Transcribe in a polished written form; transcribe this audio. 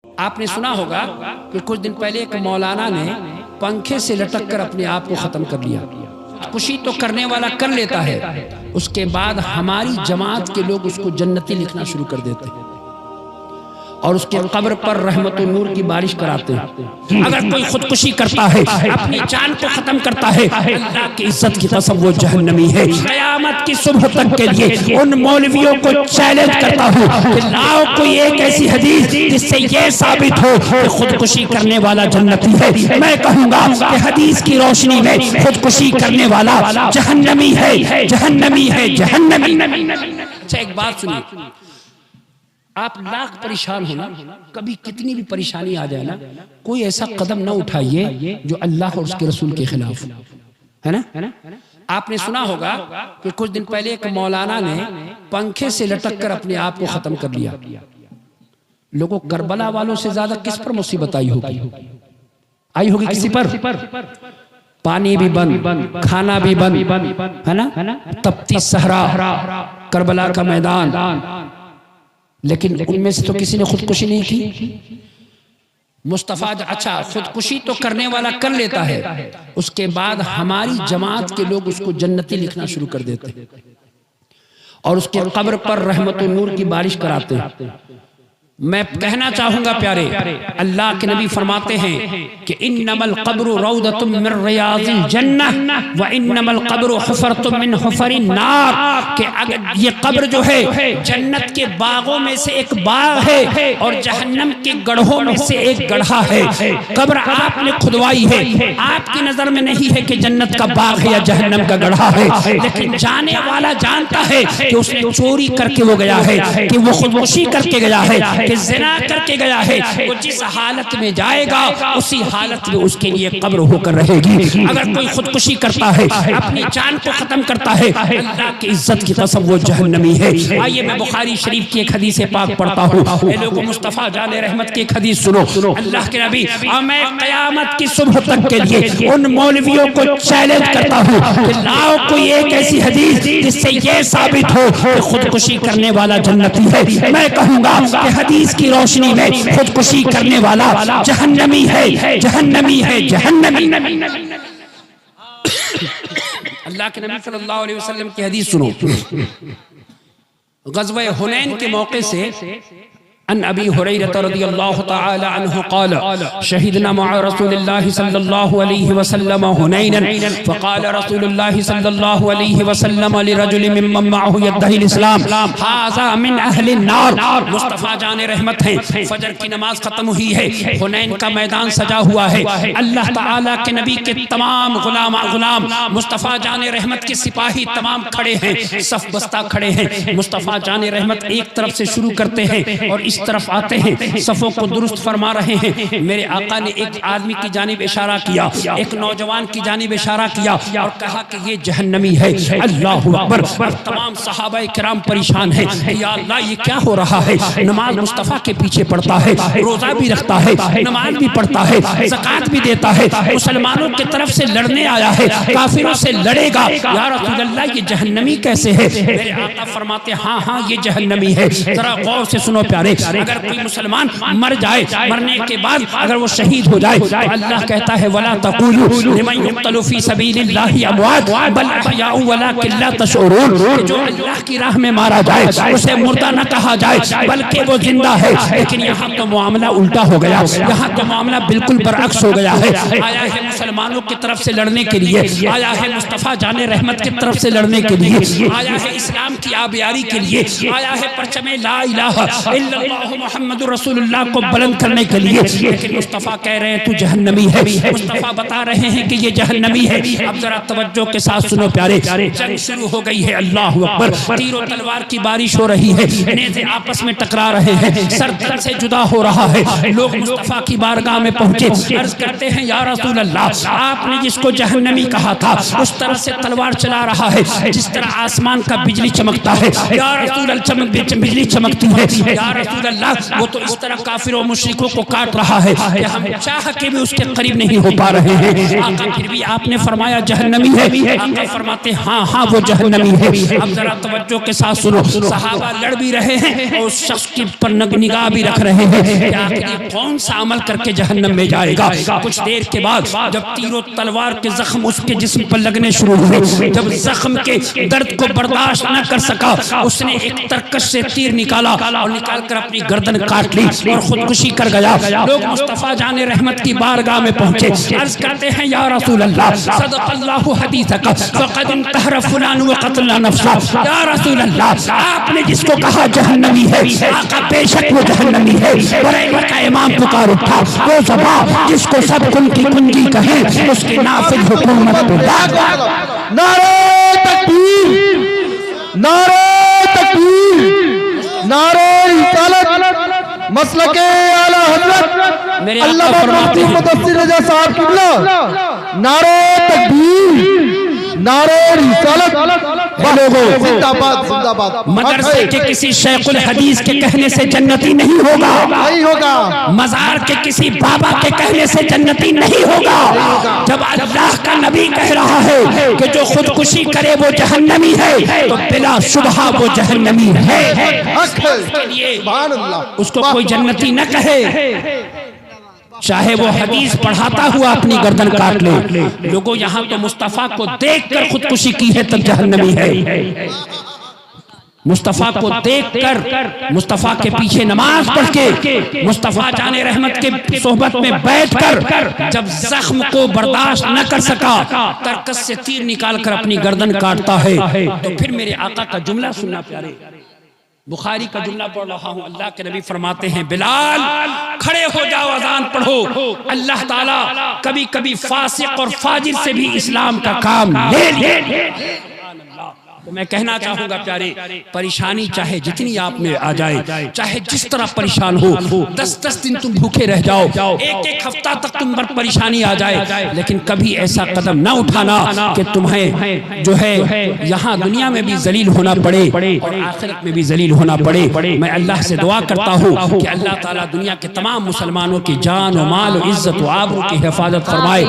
آپ نے سنا ہوگا کہ کچھ دن پہلے ایک مولانا نے پنکھے سے لٹک کر اپنے آپ کو ختم کر لیا۔ خوشی تو کرنے والا کر لیتا ہے، اس کے بعد ہماری جماعت کے لوگ اس کو جنتی لکھنا شروع کر دیتے ہیں اور اس کے قبر پر رحمت و نور کی بارش کراتے ہیں۔ اگر کوئی خودکشی کرتا ہے، اپنی جان کو ختم کرتا ہے، اللہ کی عزت کی قسم وہ جہنمی ہے۔ قیامت کی صبح تک کے لیے ان مولویوں کو چیلنج کرتا ہوں کہ لاؤ کوئی ایک ایسی حدیث جس سے یہ ثابت ہو کہ خودکشی کرنے والا جنتی ہے۔ میں کہوں گا کہ حدیث کی روشنی میں خودکشی کرنے والا جہنمی ہے، جہنمی ہے، جہنمی۔ اچھا ایک بات سنیے، آپ لاکھ پریشان ہونا، کبھی کتنی بھی پریشانی آ جائے نا، کوئی ایسا قدم نہ اٹھائیے جو اللہ اور اس کے رسول کے خلاف ہے نا۔ آپ نے سنا ہوگا کہ کچھ دن پہلے ایک مولانا نے پنکھے سے لٹک کر اپنے آپ کو ختم کر لیا۔ لوگوں کربلا والوں سے زیادہ کس پر مصیبت آئی ہوگی کسی پر؟ پانی بھی بند، کھانا بھی بند ہے نا، تپتی صحرا، کربلا کا میدان، لیکن ان میں سے تو کسی نے خودکشی نہیں کی۔ مصطفیٰ اچھا خودکشی تو کرنے والا کر لیتا ہے، اس کے بعد ہماری جماعت کے لوگ اس کو جنتی لکھنا شروع کر دیتے ہیں اور اس کے قبر پر رحمت و نور کی بارش کراتے ہیں۔ میں کہنا چاہوں گا پیارے، اللہ کے نبی فرماتے ہیں کہ انما القبر روضۃ من ریاض الجنہ وانما القبر حفرۃ من حفر النار، کہ یہ قبر جو ہے جنت کے باغوں میں سے ایک باغ ہے اور جہنم کے گڑھوں میں سے ایک گڑھا ہے۔ قبر آپ نے کھدوائی ہے، آپ کی نظر میں نہیں ہے کہ جنت کا باغ ہے یا جہنم کا گڑھا ہے، لیکن جانے والا جانتا ہے کہ اس نے چوری کر کے وہ گیا ہے، کہ وہ خودکشی کر کے گیا ہے، کہ زنا کر کے گیا ہے۔ وہ جس حالت میں جائے گا اسی حالت میں اس کے لیے قبر ہو کر رہے گی۔ اگر کوئی خودکشی کرتا ہے، اپنی جان کو ختم کرتا ہے، اللہ کی عزت کی قسم وہ جہنمی ہے۔ آئیے میں بخاری شریف کی ایک حدیث پاک پڑھتا ہوں، اے لوگوں مصطفیٰ جان رحمت کی ایک حدیث سنو۔ اللہ کے نبی، میں قیامت کی صبح تک کے لیے ان مولویوں کو چیلنج کرتا ہوں کہ لاؤ کوئی ایک ایسی حدیث جس سے یہ ثابت ہو کہ خودکشی کرنے والا جنتی ہے۔ میں کہوں گا کہ حدیث کی روشنی میں خودکشی کرنے والا جہنمی ہے، جہنمی ہے، جہنمی۔ اللہ کے نبی صلی اللہ علیہ وسلم کی حدیث سنو۔ غزوہ حنین کے موقع سے عن ابی ہریرہ رضی اللہ تعالی عنہ قال شہدنا مع رسول اللہ صلی اللہ علیہ وسلم حنینا فقال رسول اللہ صلی اللہ علیہ وسلم لرجل ممن معه يدعي الاسلام هذا من اہل النار۔ مصطفیٰ جان رحمت ہیں، فجر کی نماز ختم ہوئی ہے، حنین کا میدان سجا ہوا ہے، اللہ تعالیٰ کے نبی کے تمام غلام مصطفیٰ جان رحمت کے سپاہی تمام کھڑے ہیں، صف بستہ کھڑے ہیں۔ مصطفیٰ جان رحمت ایک طرف سے شروع کرتے ہیں اور اس طرف آتے ہیں، صفوں کو درست فرما رہے ہیں۔ میرے آقا نے ایک آدمی کی جانب اشارہ کیا، ایک نوجوان کی جانب اشارہ کیا اور کہا کہ یہ جہنمی ہے۔ اللہ اکبر۔ تمام صحابہ کرام پریشان ہیں، یا اللہ یہ کیا ہو رہا ہے؟ نماز مصطفیٰ کے پیچھے پڑھتا ہے، روزہ بھی رکھتا ہے، نماز بھی پڑھتا ہے، زکوٰۃ بھی دیتا ہے، مسلمانوں کی طرف سے لڑنے آیا ہے، کافروں سے لڑے گا، یا رسول اللہ یہ جہنمی کیسے ہے؟ میرے آقا فرماتے ہاں ہاں یہ جہنمی ہے۔ ذرا غور سے سنو پیارے، اگر کوئی مسلمان مر جائے، مرنے کے بعد اگر وہ شہید ہو جائے تو اللہ کہتا ہے وَلَا تَقُولُوا لِمَنْ يُقْتَلُ فِي سَبِيلِ اللَّهِ أَمْوَاتٌ بَلْ أَحْيَاءٌ وَلَٰكِن لَا تَشْعُرُونَ، جو اللہ کی راہ میں مارا جائے اسے مردہ نہ کہا جائے بلکہ وہ زندہ ہے۔ لیکن یہاں تو معاملہ الٹا ہو گیا، یہاں تو معاملہ بالکل برعکس ہو گیا ہے۔ آیا ہے مسلمانوں کی طرف سے لڑنے کے لیے، آیا ہے مصطفیٰ جان رحمت کی طرف سے لڑنے کے لیے، آیا ہے اسلام کی آبیاری کے لیے، آیا ہے پرچم لا الہ الا اللہ محمد رسول اللہ کو بلند کرنے کے لیے، لیکن مصطفیٰ کہہ رہے ہیں تو جہنمی ہے۔ مصطفیٰ بتا رہے ہیں کہ یہ جہنمی ہے۔ اب ذرا توجہ کے ساتھ سنو پیارے، جنگ شروع ہو گئی ہے، اللہ اکبر، تیر و تلوار کی بارش ہو رہی ہے، نیزے آپس میں ٹکرا رہے ہیں، سر تن سے جدا ہو رہا ہے۔ لوگ مصطفیٰ کی بارگاہ میں پہنچے، عرض کرتے ہیں یا رسول اللہ آپ نے جس کو جہنمی کہا تھا اس طرح سے تلوار چلا رہا ہے جس طرح آسمان کا بجلی چمکتا ہے، یا رسول اللہ بجلی چمکتی ہے، یا رسول اللہ وہ تو اس طرح کافر و مشرکوں کو کاٹ رہا ہے کہ ہم چاہ کے بھی اس کے قریب نہیں ہو پا رہے ہیں. آقا پھر بھی آپ نے فرمایا جہنمی ہے. آقا فرماتے ہاں ہاں وہ جہنمی ہے. اب ذرا توجہ کے ساتھ سنو. صحابہ لڑ بھی رہے ہیں اور اس شخص کی پر نگاہ بھی رکھ رہے ہیں کہ آخر یہ کون سا عمل کر کے جہنم میں جائے گا. کچھ دیر کے بعد جب تیر و تلوار کے زخم اس کے جسم پر لگنے شروع ہوئے, جب زخم کے درد کو برداشت نہ کر سکا, اس نے ایک ترکش سے تیر نکالا اور نکال کر اپنی گردن کاٹ لی اور خودکشی کر گیا. لوگ مصطفیٰ جان رحمت کی بارگاہ میں پہنچے, عرض کرتے ہیں یا رسول اللہ صدق اللہ حدیثک فقد انتحر فلان وقتل نفسہ. یا رسول اللہ آپ نے جس کو کہا جہنمی ہے, آقا بے شک وہ جہنمی ہے. بریلوی کا امام پکار اٹھا, وہ زبان جس کو سب کن کی کنجی کہیں اس کی نافذ حکومت پہ لاگو. نعرہ تکبیر, نعرہ تکبیر, نعرہ رسالت, مسلک اعلی حضرت علامہ مفتی مدثر رضا صاحب قبلہ. نعرہ تکبیر, نعرہ رسالت, زندہ باد زندہ باد. مدرسے کے کسی شیخ الحدیث کے کہنے سے جنتی نہیں ہوگا, نہیں ہوگا. مزار کے کسی بابا کے کہنے سے جنتی نہیں ہوگا. جب اللہ کا نبی کہہ رہا ہے کہ جو خودکشی کرے وہ جہنمی ہے تو بلا شبہ وہ جہنمی ہے. سبحان اللہ. اس کو کوئی جنتی نہ کہے, چاہے وہ حدیث پڑھاتا ہوا اپنی گردن کاٹ لے. لوگوں یہاں تو مصطفیٰ کو دیکھ کر خودکشی کی ہے تب جہنمی ہے. مصطفیٰ کو دیکھ کر, مصطفیٰ کے پیچھے نماز پڑھ کے, مصطفیٰ جان رحمت کے صحبت میں بیٹھ کر جب زخم کو برداشت نہ کر سکا ترکس سے تیر نکال کر اپنی گردن کاٹتا ہے. تو پھر میرے آقا کا جملہ سننا پیارے, بخاری کا جملہ پڑھ رہا ہوں. اللہ کے نبی فرماتے ہیں بلال کھڑے ہو جاؤ, اذان پڑھو. اللہ تعالیٰ کبھی کبھی فاسق اور فاجر سے بھی اسلام کا کام لے لے. تو میں کہنا چاہوں گا پیارے, پریشانی چاہے جتنی آپ میں آ جائے, چاہے جس طرح پریشان ہو, 10 دن تم بھوکے رہ جاؤ, ایک ہفتہ تک تم پر پریشانی آ جائے, لیکن کبھی ایسا قدم نہ اٹھانا کہ تمہیں جو ہے یہاں دنیا میں بھی ذلیل ہونا پڑے اور آخرت میں بھی ذلیل ہونا پڑے. میں اللہ سے دعا کرتا ہوں کہ اللہ تعالیٰ دنیا کے تمام مسلمانوں کی جان و مال و عزت و آبرو کی حفاظت فرمائے.